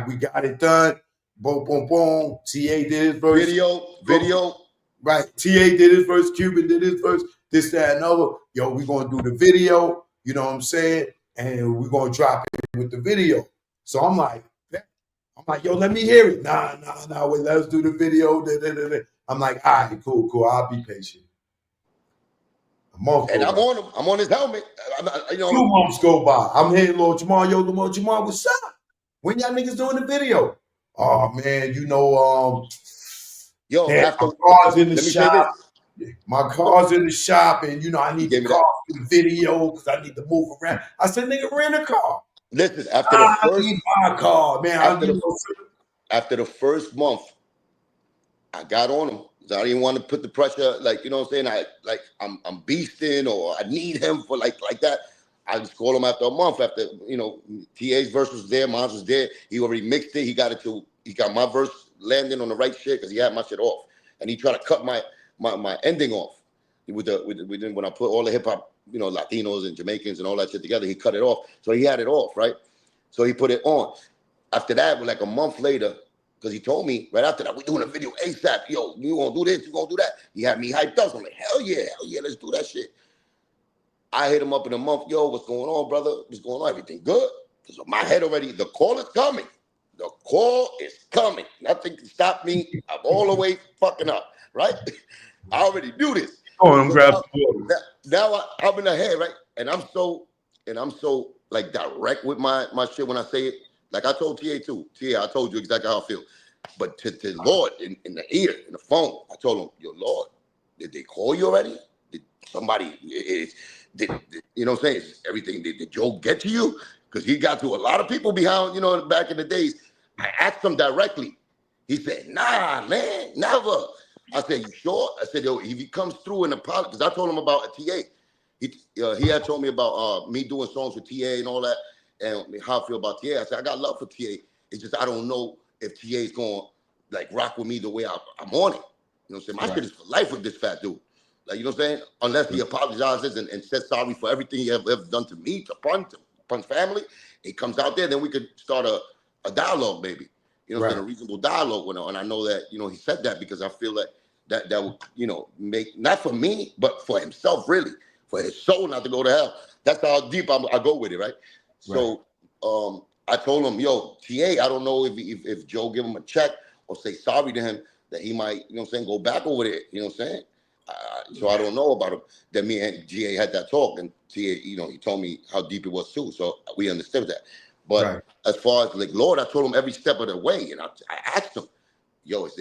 We got it done. Boom, boom, boom. TA did his verse. Video. Right. TA did his verse. Cuban did his verse. This, that, and other. Yo, we're going to do the video. You know what I'm saying? And we're going to drop it with the video. So I'm like, yo, let me hear it. Nah, wait, let's do the video. I'm like, all right, cool. I'll be patient. A month and go I'm by. on him. I'm on his helmet. 2 months go by. I'm hitting Lord Jamar. Yo, Jamar, what's up? When y'all niggas doing the video? Oh man, yo, man, after, my car's in the let me shop. say this. My car's in the shop, and I need the me car for the video because I need to move around. I said, nigga, rent a car. Listen, after the first, need my car, man. after the first month, I got on him. I didn't want to put the pressure, like, you know what I'm saying? I'm beasting, or I need him for like that. I just called him after a month. After, TA's verse was there, mine was there. He already mixed it. He got my verse landing on the right shit because he had my shit off, and he tried to cut my ending off when I put all the hip hop, Latinos and Jamaicans and all that shit together. He cut it off, so he had it off, right? So he put it on. After that, like a month later, because he told me right after that, we're doing a video ASAP. Yo, you gonna do this, you gonna do that. He had me hyped up. I'm like, hell yeah, let's do that shit. I hit him up in a month. Yo, what's going on, brother? What's going on? Everything good? Because my head already, the call is coming. The call is coming. Nothing can stop me. I'm all the way fucking up, right? I already do this. Oh, I'm grabbing now I'm in the head, right? And I'm so like direct with my shit when I say it. Like I told TA too. TA, I told you exactly how I feel. But to Lord in the ear, in the phone, I told him, yo, Lord, did they call you already? Did somebody, did you know what I'm saying? Everything, did Joe get to you? Because he got to a lot of people behind, back in the days. I asked him directly. He said, nah, man, never. I said, you sure? I said, yo, if he comes through and apologize, because I told him about a TA. He had told me about me doing songs with TA and all that, and how I feel about TA. I said, I got love for TA. It's just I don't know if TA is going to like rock with me the way I'm on it. You know what I'm saying? My shit is for life with this fat dude. Like, you know what I'm saying? Unless he apologizes and says sorry for everything he ever done to me, to Pun's family, he comes out there, then we could start a dialogue, maybe. You know what I'm saying? A reasonable dialogue with him. And I know that, he said that because I feel like that would, make, not for me, but for himself, really, for his soul not to go to hell. That's how deep I go with it, right? So I told him, yo, TA, I don't know if Joe give him a check or say sorry to him, that he might, go back over there, you know what I'm saying? So I don't know about him. Then me and GA had that talk, and TA, he told me how deep it was too. So we understood that. But as far as like Lord, I told him every step of the way, and I asked him, yo, is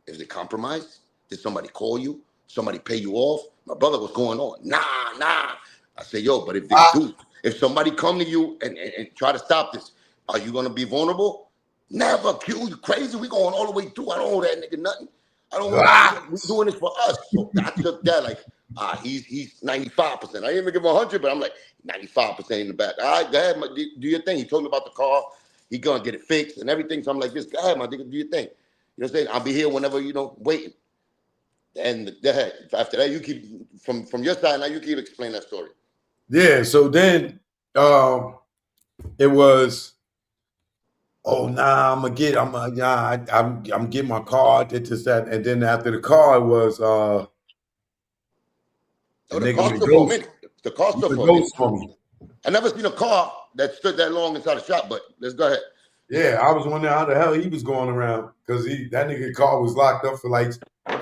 it compromised? Did somebody call you? Somebody pay you off? My brother, what's going on? Nah. I said, yo, but if they do, if somebody come to you and try to stop this, are you gonna be vulnerable? Never, Q. You crazy? We going all the way through. I don't owe that nigga nothing. I don't want. We're doing this for us. So I took that like, he's 95%. I didn't even give him 100, but I'm like 95% in the back. All right, go ahead, do your thing. He told me about the car. He gonna get it fixed and everything. So I'm like, just go ahead, my nigga, do your thing. You know what I'm saying? I'll be here whenever, waiting. And after that, you keep from your side. Now you keep explaining that story. Yeah. So then, it was, oh nah, I'm getting my car, this, that, and then after the car it was the car stood for a minute. The car stood for a minute. I never seen a car that stood that long inside a shop, but let's go ahead. Yeah, I was wondering how the hell he was going around because that nigga car was locked up for like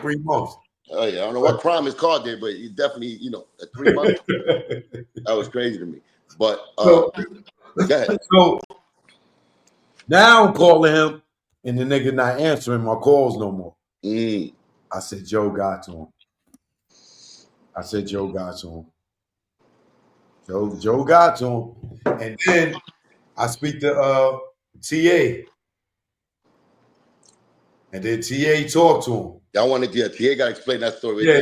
3 months. Oh yeah, I don't know what crime his car did, but he definitely, at 3 months, that was crazy to me. But go ahead. So now I'm calling him, and the nigga not answering my calls no more. I said Joe got to him. Joe got to him, and then I speak to TA. And then TA talked to him. Y'all wanted TA got to explain that story. Yeah,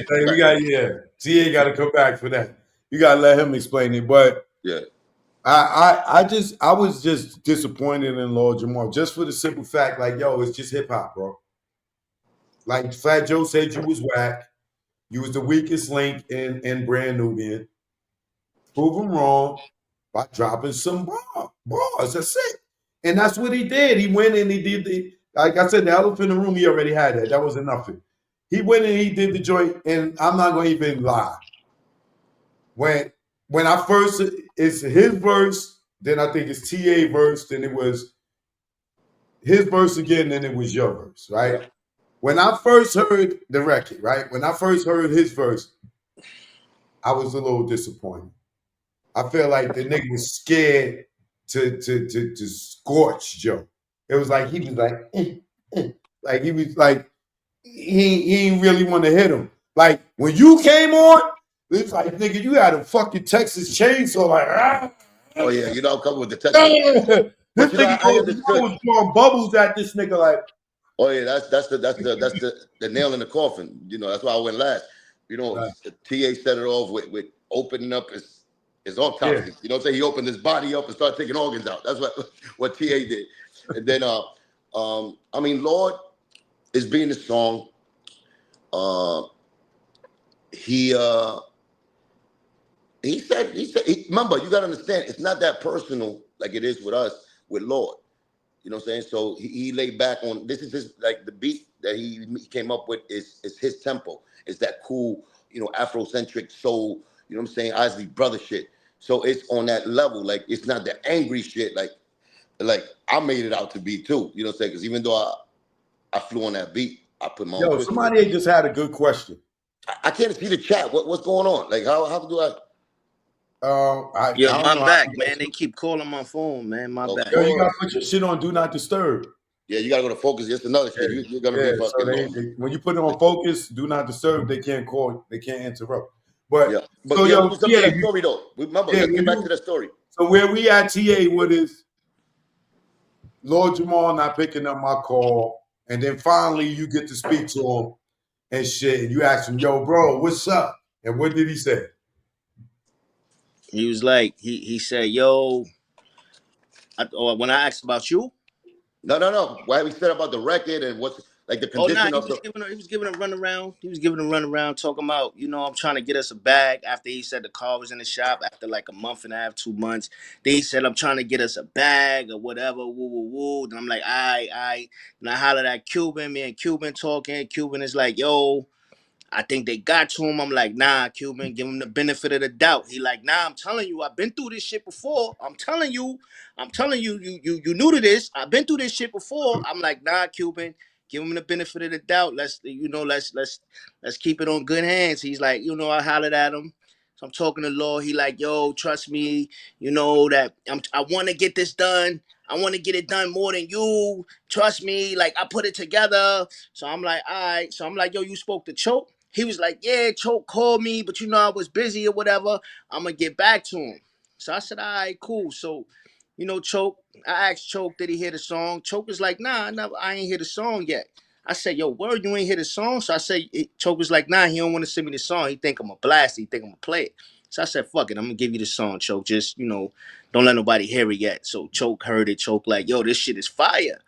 TA got to come back for that. You got to let him explain it. But yeah, I was just disappointed in Lord Jamar just for the simple fact, like, yo, it's just hip hop, bro. Like Fat Joe said, you was whack. You was the weakest link in Brand Nubian. Prove him wrong. by dropping some bars. That's it. And that's what he did. He went and he did like I said, the elephant in the room, he already had that. That wasn't nothing. He went and he did the joint, and I'm not going to even lie. When I first, it's his verse, then I think it's TA verse, then it was his verse again, then it was your verse, right? Yeah. When I first heard the record, right? When I first heard his verse, I was a little disappointed. I feel like the nigga was scared to scorch Joe. It was like he was like he was like he ain't really want to hit him. Like when you came on, it's like nigga, you had a fucking Texas chainsaw, like oh yeah, you know I'm coming with the Texas. This nigga was throwing bubbles at this nigga like. Oh yeah, that's the nail in the coffin. You know, that's why I went last. You know, right. TA set it off with opening up his autopsy. Yeah. You know what I'm saying? He opened his body up and started taking organs out. That's what TA did. And then I mean, Lord is being the song. He said remember, you gotta understand, it's not that personal like it is with us with Lord. You know what I'm saying? So he laid back on, this is his, like the beat that he came up with is his tempo. It's that cool, you know, Afrocentric soul, you know what I'm saying, Isley brother shit. So it's on that level, like it's not the angry shit like I made it out to be too. You know what I'm saying? Because even though I flew on that beat, I put my own twist. Somebody just had a good question. I can't see the chat. What's going on? Like how do I? My back, man. They keep calling my phone, man. My back. Yo, you gotta put your shit on Do Not Disturb. Yeah, you gotta go to focus. Just another shit. You're gonna be fucking. So when you put it on focus, Do Not Disturb. They can't call. They can't interrupt. But yeah, but so yo, that story though. Remember, let's get back to the story. So where we at, TA? What is Lord Jamar not picking up my call, and then finally you get to speak to him and shit, and you ask him, "Yo, bro, what's up?" And what did he say? He was like, he said, "Yo," when I asked about you. No. Why we said about the record and what's like the condition of the. He was giving a runaround. He was giving a runaround, talking about, you know, I'm trying to get us a bag. After he said the car was in the shop after like a month and a half, 2 months. Then he said, I'm trying to get us a bag or whatever. Woo. And I'm like, all right. And I hollered at Cuban. Me and Cuban talking. Cuban is like, yo, I think they got to him. I'm like, nah, Cuban, give him the benefit of the doubt. He like, nah, I'm telling you, I've been through this shit before. I'm telling you, you new to this. I've been through this shit before. I'm like, nah, Cuban, give him the benefit of the doubt. Let's keep it on good hands. He's like, you know, I hollered at him. So I'm talking to Law. He like, yo, trust me, you know that I want to get this done. I want to get it done more than you. Trust me, like I put it together. So I'm like, all right. So I'm like, yo, you spoke to Choke? He was like, yeah, Choke called me, but you know I was busy or whatever. I'm going to get back to him. So I said, all right, cool. So, you know, Choke, I asked Choke, did he hear the song? Choke was like, nah, I ain't hear the song yet. I said, yo, word, you ain't hear the song? So I said, Choke was like, nah, he don't want to send me the song. He think I'm a blast. He think I'm going to play it. So I said, fuck it, I'm going to give you the song, Choke. Just, you know, don't let nobody hear it yet. So Choke heard it. Choke like, yo, this shit is fire.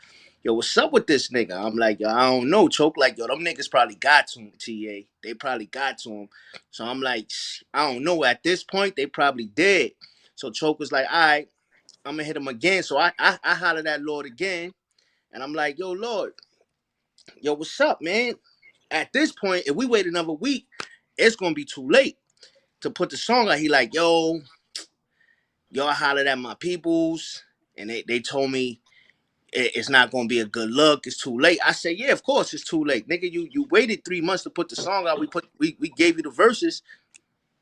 Yo, what's up with this nigga? I'm like, yo, I don't know. Choke like, yo, them niggas probably got to him, TA. They probably got to him. So I'm like, I don't know. At this point, they probably did. So Choke was like, all right, I'm going to hit him again. So I hollered at Lord again. And I'm like, yo, Lord, yo, what's up, man? At this point, if we wait another week, it's going to be too late to put the song out. He like, yo, I hollered at my peoples. And they told me, it's not gonna be a good look. It's too late. I said, yeah, of course it's too late, nigga. You waited 3 months to put the song out. We gave you the verses.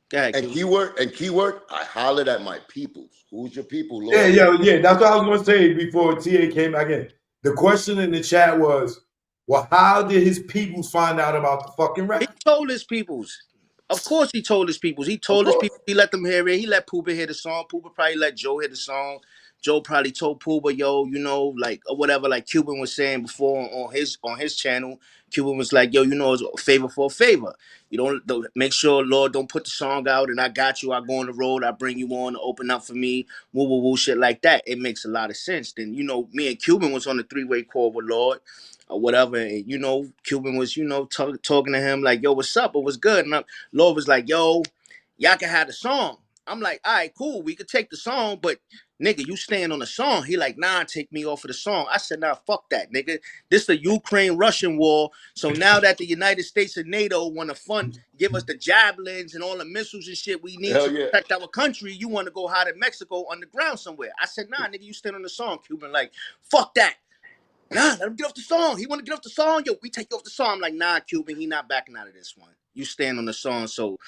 Go ahead, and keyword. I hollered at my peoples. Who's your people, Lord? Yeah. That's what I was gonna say before TA came back in. The question in the chat was, well, how did his peoples find out about the fucking record? He told his peoples. Of course he told his peoples. He told his people. He let them hear it. He let Pooba hear the song. Pooba probably let Joe hear the song. Joe probably told Pooba, yo, you know, like or whatever, like Cuban was saying before on his channel. Cuban was like, yo, you know, it's a favor for a favor. You don't make sure, Lord, don't put the song out, and I got you. I go on the road. I bring you on to open up for me. Woo, shit like that. It makes a lot of sense. Then, you know, me and Cuban was on the 3-way call with Lord or whatever. And, you know, Cuban was, you know, talking to him like, yo, what's up? It was good. And Lord was like, yo, y'all can have the song. I'm like, all right, cool. We could take the song, but nigga, you stand on the song. He like, nah, take me off of the song. I said, nah, fuck that, nigga. This the Ukraine-Russian war. So now that the United States and NATO want to fund, give us the javelins and all the missiles and shit we need Hell to yeah. protect our country, you want to go hide in Mexico underground somewhere. I said, nah, nigga, you stand on the song. Cuban like, fuck that. Nah, let him get off the song. He want to get off the song. Yo, we take you off the song. I'm like, nah, Cuban, he not backing out of this one. You stand on the song. So